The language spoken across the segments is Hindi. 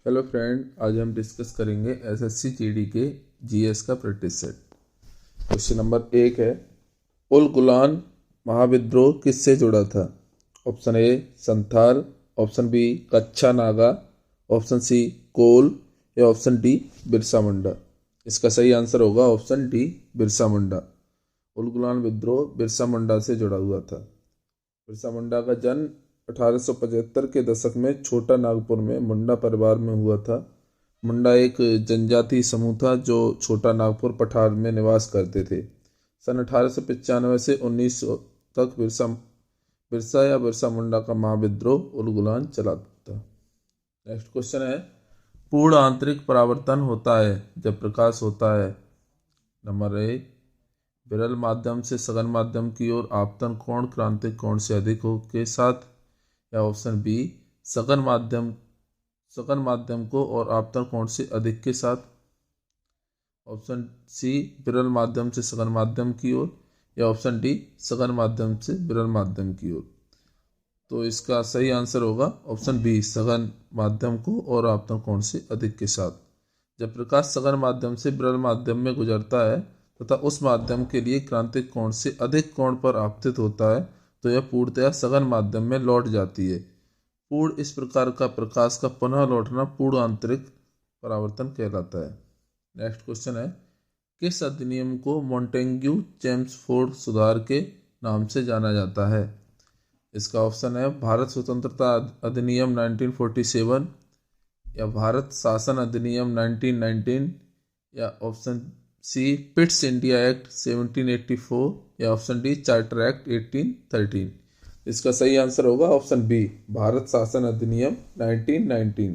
हेलो फ्रेंड, आज हम डिस्कस करेंगे एसएससी जीडी के जीएस का प्रैक्टिस सेट। क्वेश्चन नंबर 1 है, उल गुलान महाविद्रोह किससे जुड़ा था? Option A Santhal, option B Kachha Naga, option C कोल या ऑप्शन डी बिरसा मुंडा। इसका सही आंसर होगा ऑप्शन डी बिरसा मुंडा। उल गुलान विद्रोह बिरसा मुंडा से जुड़ा हुआ था। बिरसा मुंडा का जन्म 1875 के दशक में छोटा नागपुर में मुंडा परिवार में हुआ था। मुंडा एक जनजातीय समूह था जो छोटा नागपुर पठार में निवास करते थे। सन 1895 से 1900 तक बिरसा या बिरसा मुंडा का महाविद्रोह उल गुलान चला था। नेक्स्ट क्वेश्चन है, पूर्ण आंतरिक परावर्तन होता है जब प्रकाश होता है। नंबर ए, विरल माध्यम से सघन माध्यम की ओर आपतन कोण क्रांतिक कोण से अधिक हो के साथ, या ऑप्शन बी सघन माध्यम को और आपतन कोण से अधिक के साथ, ऑप्शन सी विरल माध्यम से सघन माध्यम की ओर, या ऑप्शन डी सघन माध्यम से विरल माध्यम की ओर। तो इसका सही आंसर होगा ऑप्शन बी सघन माध्यम को और आपतन कोण से अधिक के साथ। जब प्रकाश सघन माध्यम से विरल माध्यम में गुजरता है तथा उस माध्यम के लिए क्रांतिक कोण से अधिक कोण पर आपतित होता है तो यह पूर्णतया सघन माध्यम में लौट जाती है। पूर्ण इस प्रकार का प्रकाश का पुनः लौटना पूर्ण आंतरिक परावर्तन कहलाता है। नेक्स्ट क्वेश्चन है, किस अधिनियम को मॉन्टेग्यू चेम्सफोर्ड सुधार के नाम से जाना जाता है? इसका ऑप्शन है भारत स्वतंत्रता अधिनियम 1947, या भारत शासन अधिनियम 1919, या option C Pitt's India Act 1784, या ऑप्शन डी चार्टर एक्ट 1813। इसका सही आंसर होगा ऑप्शन बी भारत शासन अधिनियम 1919।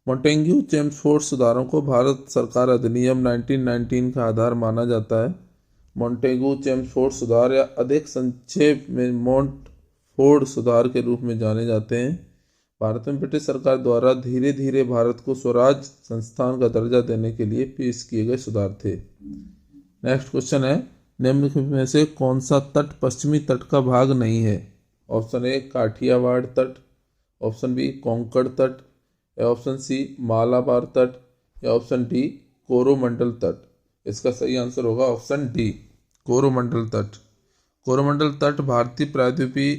मॉन्टेग्यू चेम्सफोर्ड सुधारों को भारत सरकार अधिनियम 1919 का आधार माना जाता है। मॉन्टेग्यू चेम्सफोर्ड सुधार या अधिक संक्षेप में मोंटफोर्ड सुधार के रूप में जाने जाते हैं भारत में ब्रिटिश सरकार द्वारा धीरे धीरे भारत को स्वराज संस्थान का दर्जा देने के लिए पेश किए गए सुधार थे। नेक्स्ट क्वेश्चन है, निम्नलिखित में से कौन सा तट पश्चिमी तट का भाग नहीं है? ऑप्शन ए काठियावाड़ तट, ऑप्शन बी कोंकण तट, या ऑप्शन सी मालाबार तट, या ऑप्शन डी कोरोमंडल तट। इसका सही आंसर होगा ऑप्शन डी कोरोमंडल तट। कोरोमंडल तट भारतीय प्रायद्वीपीय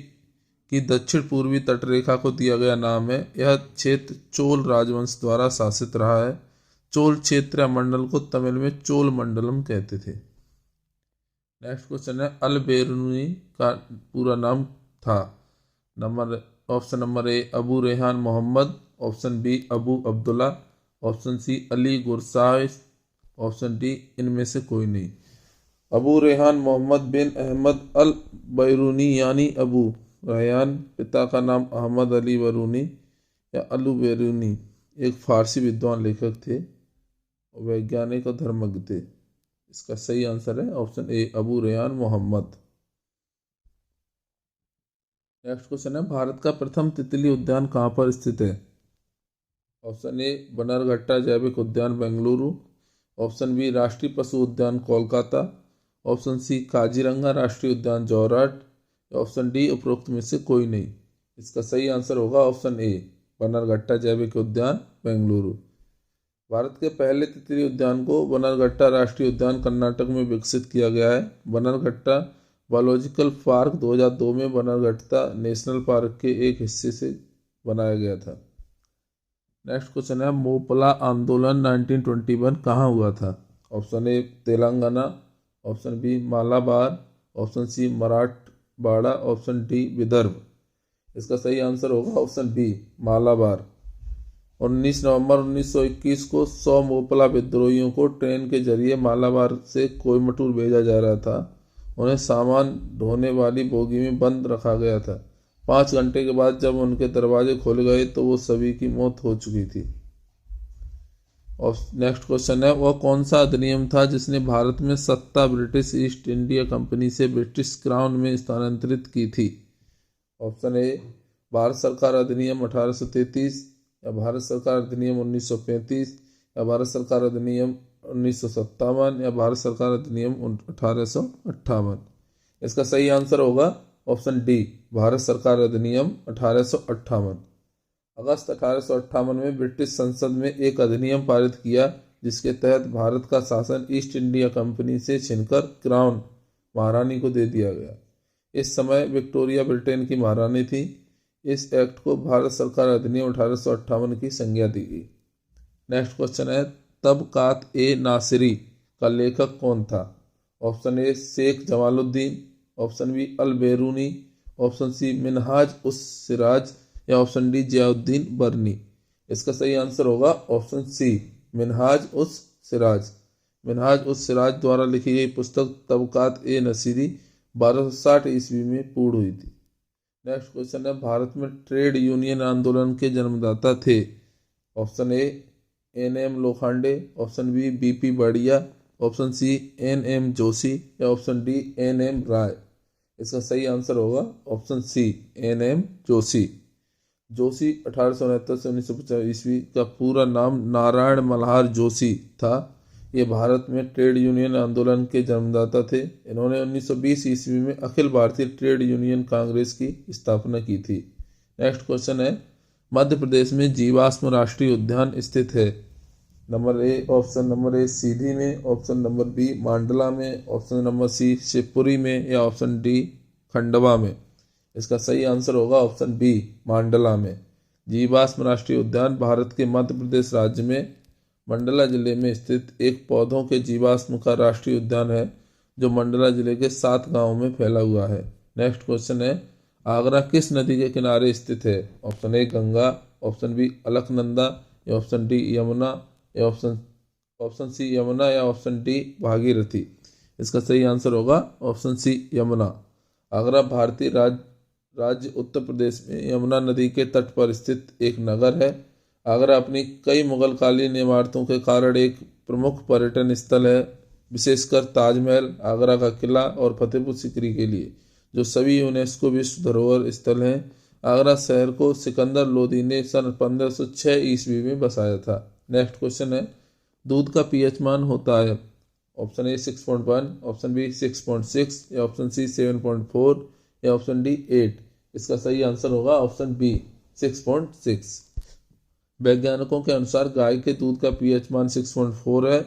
की दक्षिण पूर्वी तटरेखा को दिया गया नाम है। यह क्षेत्र चोल राजवंश द्वारा शासित रहा है। चोल क्षेत्र या मंडल को तमिल में चोल मंडलम कहते थे। नेक्स्ट क्वेश्चन है, अल बेरूनी का पूरा नाम था? Option number A Abu Rehan Mohammad, option B Abu Abdullah, option C Ali Gursais, option D इनमें से कोई नहीं। अबू रेहान मोहम्मद बिन अहमद अल बैरूनी यानी अबू रेहान, पिता का नाम अहमद अली बैरूनी या अलू बैरूनी, एक फारसी विद्वान लेखक थे, वैज्ञानिक और धर्मज्ञ थे। इसका सही आंसर है option A Abu Rehan Mohammad. Next question है, भारत का प्रथम तितली उद्यान कहाँ पर स्थित है? ऑप्शन ए बन्नरघट्टा जैविक उद्यान बेंगलुरु, ऑप्शन बी राष्ट्रीय पशु उद्यान कोलकाता, ऑप्शन सी काजीरंगा राष्ट्रीय उद्यान जोरहाट, ऑप्शन डी उपरोक्त में से कोई नहीं। इसका सही आंसर होगा ऑप्शन ए बन्नरघट्टा जैविक उद्यान बेंगलुरु। भारत के पहले तितली उद्यान को बन्नरघट्टा राष्ट्रीय उद्यान कर्नाटक में विकसित किया गया है। बन्नरघट्टा बायोलॉजिकल पार्क 2002 में बन्नरघट्टा नेशनल पार्क के एक हिस्से से बनाया गया था। नेक्स्ट क्वेश्चन है, मोपला आंदोलन 1921 कहाँ हुआ था? Option A Telangana, option B Malabar, option C Marathwada, option D Vidarbha. इसका सही आंसर होगा ऑप्शन बी मालाबार। 19 नवंबर 1921 को 100 मोपला विद्रोहियों को ट्रेन के जरिए मालाबार से कोयम्बटूर भेजा जा रहा था। उन्हें सामान ढोने वाली बोगी में बंद रखा गया था। 5 घंटे के बाद जब उनके दरवाजे खोले गए तो वो सभी की मौत हो चुकी थी। और नेक्स्ट क्वेश्चन है, वह कौन सा अधिनियम था जिसने भारत में सत्ता ब्रिटिश ईस्ट इंडिया कंपनी से ब्रिटिश क्राउन में स्थानांतरित की थी? ऑप्शन ए भारत सरकार अधिनियम 1833, या भारत सरकार अधिनियम 1935, या भारत सरकार अधिनियम 1957, या भारत सरकार अधिनियम 1858। इसका सही आंसर होगा ऑप्शन डी भारत सरकार अधिनियम 1858। अगस्त 1858 में ब्रिटिश संसद में एक अधिनियम पारित किया जिसके तहत भारत का शासन ईस्ट इंडिया कंपनी से छीनकर क्राउन महारानी को दे दिया गया। इस समय विक्टोरिया ब्रिटेन की महारानी थी। इस एक्ट को भारत सरकार अधिनियम 1858 की संज्ञा दी गई। नेक्स्ट क्वेश्चन है, तबकात ए नासिरी का लेखक कौन था? Option A Sheikh Jamaluddin, option B Al Beruni, option C Minhaj us Siraj या ऑप्शन डी जियाउद्दीन बरनी। इसका सही आंसर होगा ऑप्शन सी मिनहाज उस सिराज। मिनहाज उस सिराज द्वारा लिखी गई पुस्तक तबकात ए नसीरी 1260 ईस्वी में पूर्ण हुई थी। नेक्स्ट क्वेश्चन है, भारत में ट्रेड यूनियन आंदोलन के जन्मदाता थे? Option A N M. Lokhande, option B BP Wadia, option C N M. Joshi या ऑप्शन डी एन.एम. राय। इसका सही आंसर होगा option C N M. Joshi. Joshi 1869 से 1950 ईस्वी का पूरा नाम नारायण मल्हार जोशी था। ये भारत में ट्रेड यूनियन आंदोलन के जन्मदाता थे। इन्होंने 1920 ईस्वी में अखिल भारतीय ट्रेड यूनियन कांग्रेस की स्थापना की थी। नेक्स्ट क्वेश्चन है, मध्य प्रदेश में जीवाश्म राष्ट्रीय उद्यान स्थित है? ऑप्शन नंबर ए सीधी में, ऑप्शन नंबर बी मांडला में, ऑप्शन नंबर सी शिवपुरी में या ऑप्शन डी खंडवा में। इसका सही आंसर होगा ऑप्शन बी मांडला में। जीवाश्म राष्ट्रीय उद्यान भारत के मध्य प्रदेश राज्य में मंडला जिले में स्थित एक पौधों के जीवाश्म का राष्ट्रीय उद्यान है जो मंडला जिले के 7 गांवों में फैला हुआ है। नेक्स्ट क्वेश्चन है, आगरा किस नदी के किनारे स्थित है? Option A Ganga, option B Alaknanda या ऑप्शन डी यमुना या ऑप्शन सी यमुना या ऑप्शन डी भागीरथी। इसका सही आंसर होगा ऑप्शन सी यमुना। आगरा भारतीय राज्य उत्तर प्रदेश में यमुना नदी के तट पर स्थित एक नगर है। आगरा अपनी कई मुगलकालीन इमारतों के कारण एक प्रमुख पर्यटन स्थल है, विशेषकर ताजमहल, आगरा का किला और फतेहपुर सीकरी के लिए, जो सभी यूनेस्को विश्व धरोहर स्थल हैं। आगरा शहर को सिकंदर लोदी ने सन 1506 ईस्वी में बसाया था। नेक्स्ट क्वेश्चन है, दूध का पीएच मान होता है? ऑप्शन ए 6.1, ऑप्शन बी 6.6 या ऑप्शन सी 7.4 या ऑप्शन डी 8। इसका सही आंसर होगा ऑप्शन बी 6.6। वैज्ञानिकों के अनुसार गाय के दूध का पीएच मान 6.4 है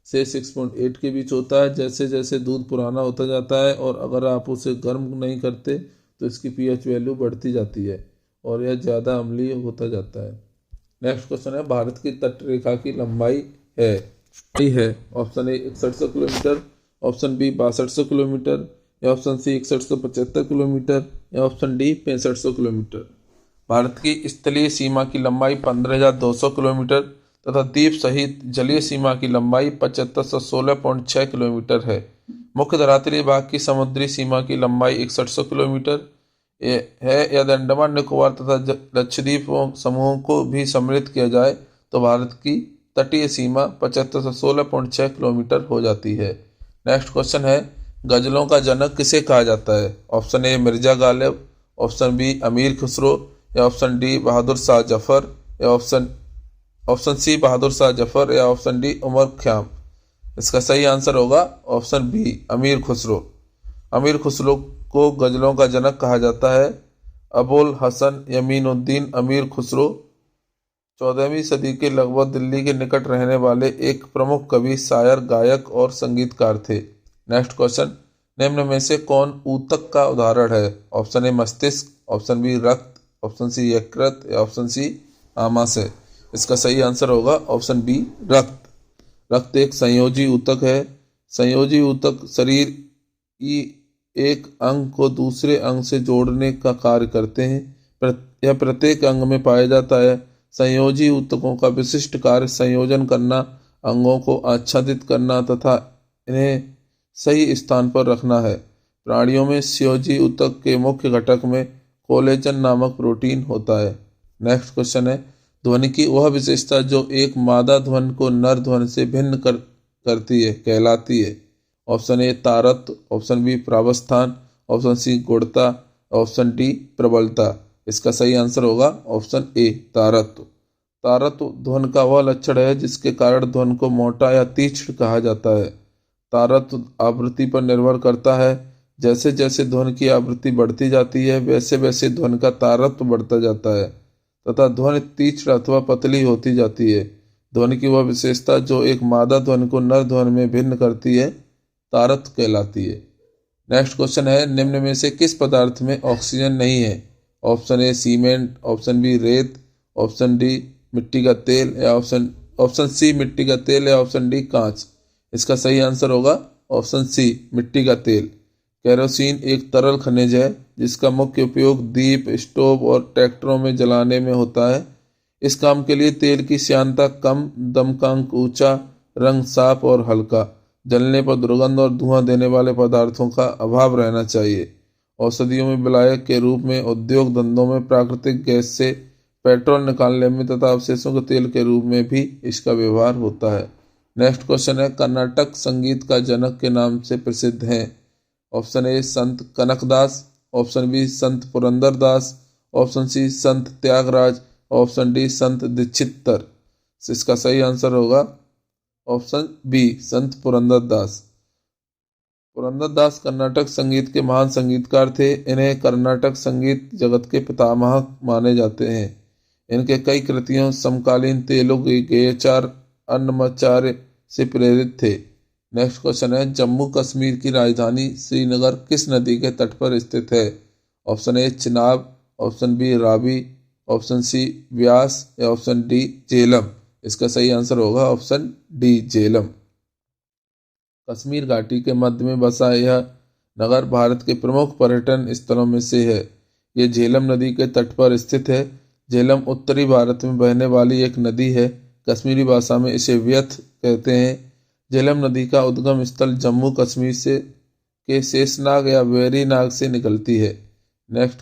से 6.8 के बीच होता है। जैसे जैसे दूध पुराना होता जाता है और अगर आप उसे गर्म नहीं करते तो इसकी पीएच वैल्यू बढ़ती जाती है और यह ज़्यादा अम्लीय होता जाता है। नेक्स्ट क्वेश्चन है, भारत की तटरेखा की लंबाई है option A 6100 kilometre, option B 6200 kilometre या ऑप्शन सी 6175 किलोमीटर या ऑप्शन डी 6500 किलोमीटर। भारत की स्थलीय सीमा की लंबाई 15200 किलोमीटर तथा द्वीप सहित जलीय सीमा की लंबाई 7516.6 किलोमीटर है। मुख्य धरातलीय भाग की समुद्री सीमा की लंबाई 6100 किलोमीटर है। यदि अंडमान निकोबार तथा लक्षद्वीप समूहों को भी सम्मिलित किया जाए तो भारत की तटीय सीमा 7516.6 किलोमीटर हो जाती है। नेक्स्ट क्वेश्चन है, गजलों का जनक किसे कहा जाता है? Option A Mirza Ghalib, option B Amir Khusro या ऑप्शन डी बहादुर शाह जफर या ऑप्शन सी बहादुर शाह जफर या ऑप्शन डी उमर ख़्याम। इसका सही आंसर होगा ऑप्शन बी अमीर खुसरो। अमीर खुसरो को गजलों का जनक कहा जाता है। अबुल हसन यमीनुद्दीन अमीर खुसरो 14वीं सदी के लगभग दिल्ली के निकट रहने वाले एक प्रमुख कवि, शायर, गायक और संगीतकार थे। नेक्स्ट क्वेश्चन, निम्न में से कौन ऊतक का उदाहरण है? ऑप्शन ए मस्तिष्क, ऑप्शन बी रक्त, ऑप्शन सी यकृत या ऑप्शन सी आमाशय। इसका सही आंसर होगा ऑप्शन बी रक्त। रक्त एक संयोजी ऊतक है। संयोजी ऊतक शरीर की एक अंग को दूसरे अंग से जोड़ने का कार्य करते हैं। यह प्रत्येक अंग में पाया जाता है। संयोजी ऊतकों का विशिष्ट कार्य संयोजन करना, अंगों को आच्छादित करना तथा इन्हें सही स्थान पर रखना है। प्राणियों में संयोजी ऊतक के मुख्य घटक में कोलेजन नामक प्रोटीन होता है। नेक्स्ट क्वेश्चन है, ध्वनि की वह विशेषता जो एक मादा ध्वनि को नर ध्वनि से भिन्न करती है कहलाती है? ऑप्शन ए तारत्व, ऑप्शन बी प्रावस्थान, ऑप्शन सी गुणता, ऑप्शन डी प्रबलता। इसका सही आंसर होगा ऑप्शन ए तारत्व। तारत्व ध्वनि का वह लक्षण है जिसके कारण ध्वनि को मोटा या तीक्ष्ण कहा जाता है। तारत्व आवृत्ति पर निर्भर करता है। जैसे जैसे ध्वनि की आवृत्ति बढ़ती जाती है वैसे वैसे ध्वनि का तारत्व बढ़ता जाता है। तथा ध्वनि तीक्ष्ण अथवा पतली होती जाती है। ध्वनि की वह विशेषता जो एक मादा ध्वनि को नर ध्वनि में भिन्न करती है तारत कहलाती है। नेक्स्ट क्वेश्चन है, निम्न में से किस पदार्थ में ऑक्सीजन नहीं है? Option A cement, option B रेत, ऑप्शन डी मिट्टी का तेल या ऑप्शन सी मिट्टी का तेल या ऑप्शन डी कांच। इसका सही आंसर होगा ऑप्शन सी मिट्टी का तेल। केरोसिन एक तरल खनिज है जिसका मुख्य उपयोग दीप, स्टोव और ट्रैक्टरों में जलाने में होता है। इस काम के लिए तेल की श्यानता कम, दमकांक ऊंचा, रंग साफ और हल्का, जलने पर दुर्गंध और धुआं देने वाले पदार्थों का अभाव रहना चाहिए। औषधियों में विलायक के रूप में, उद्योग धंधों में प्राकृतिक गैस से पेट्रोल निकालने में तथा अवशेषों के तेल के रूप में भी इसका व्यवहार होता है। नेक्स्ट क्वेश्चन है, कर्नाटक संगीत का जनक के नाम से प्रसिद्ध है? ऑप्शन ए संत कनकदास, ऑप्शन बी संत पुरंदरदास, ऑप्शन सी संत त्यागराज, ऑप्शन डी संत दीक्षितर। इसका सही आंसर होगा ऑप्शन बी संत पुरंदरदास। पुरंदरदास कर्नाटक संगीत के महान संगीतकार थे। इन्हें कर्नाटक संगीत जगत के पितामह माने जाते हैं। इनके कई कृतियों समकालीन तेलुगु गेयचार अन्नमाचार्य से प्रेरित थे। नेक्स्ट क्वेश्चन है, जम्मू कश्मीर की राजधानी श्रीनगर किस नदी के तट पर स्थित है? Option A Chenab, option B Ravi, option C Beas या ऑप्शन डी झेलम। इसका सही आंसर होगा ऑप्शन डी झेलम। कश्मीर घाटी के मध्य में बसा यह नगर भारत के प्रमुख पर्यटन स्थलों में से है। यह झेलम नदी के तट पर स्थित है। झेलम उत्तरी भारत में बहने वाली एक नदी है। कश्मीरी भाषा में इसे व्यथ कहते हैं। झेलम नदी का उद्गम स्थल जम्मू कश्मीर से के शेषनाग या वेरीनाग से निकलती है। नेक्स्ट